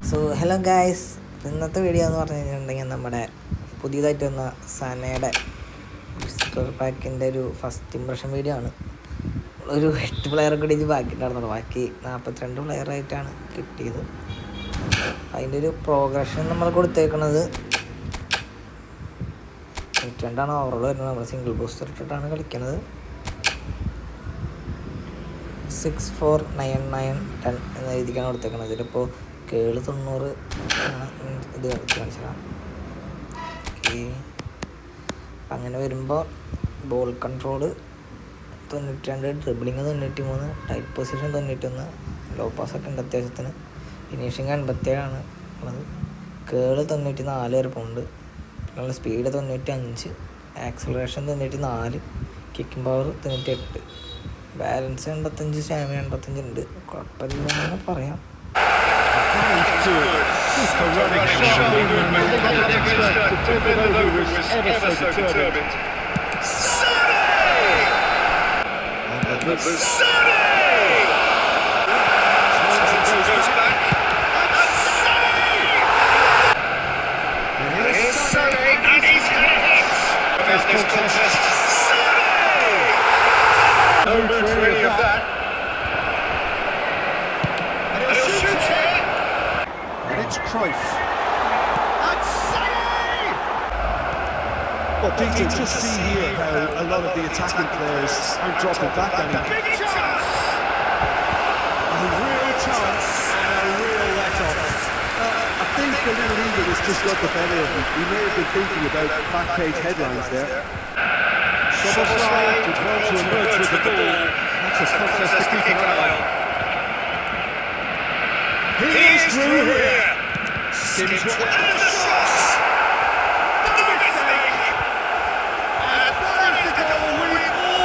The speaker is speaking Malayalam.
സോ ഹലോ ഗായ്സ്, ഇന്നത്തെ വീഡിയോ എന്ന് പറഞ്ഞു കഴിഞ്ഞിട്ടുണ്ടെങ്കിൽ നമ്മുടെ പുതിയതായിട്ട് വന്ന സനയുടെ ബൂസ്റ്റർ പാക്കിൻ്റെ ഒരു ഫസ്റ്റ് ഇംപ്രഷൻ വീഡിയോ ആണ്. ഒരു 8 പ്ലെയർ കൂടി ഇത് ബാക്കി ഉണ്ടായിരുന്നുള്ളൂ. ബാക്കി 42 പ്ലെയറായിട്ടാണ് കിട്ടിയത്. അതിൻ്റെ ഒരു പ്രോഗ്രഷൻ നമ്മൾ കൊടുത്തേക്കുന്നത് 102 ഓവറുകൾ വരുന്നത്. നമ്മൾ സിംഗിൾ ബൂസ്റ്റർ ഇട്ടിട്ടാണ് കളിക്കുന്നത്. 649910 എന്ന രീതിക്കാണ് കൊടുത്തേക്കുന്നത്. ഇതിലിപ്പോൾ കേള് 90 ഇത് കാണിച്ചതാണ്. അങ്ങനെ വരുമ്പോൾ ball control 92, dribbling 93, tight position 91, low പാസ്സൊക്കെ ഉണ്ട് അത്യാവശ്യത്തിന്. ഫിനിഷിങ് 87 ഉള്ളത്. കേള് 94 വരെ പോകുന്നുണ്ട്. പിന്നെ speed 95, acceleration 94, kicking power 98, balance 85, stamina 85 ഉണ്ട്. കുഴപ്പമില്ലെന്ന് പറയാം. Cruyff. Well, Peter, just see here how a lot of the attacking players are dropping back. A real chance and a real let-off. I think the little eagle has just got the better of him. He may have been thinking about back-page headlines there. Szoboszlai would want to emerge with the ball. That's a contest to keep an eye on. He is through here. Sims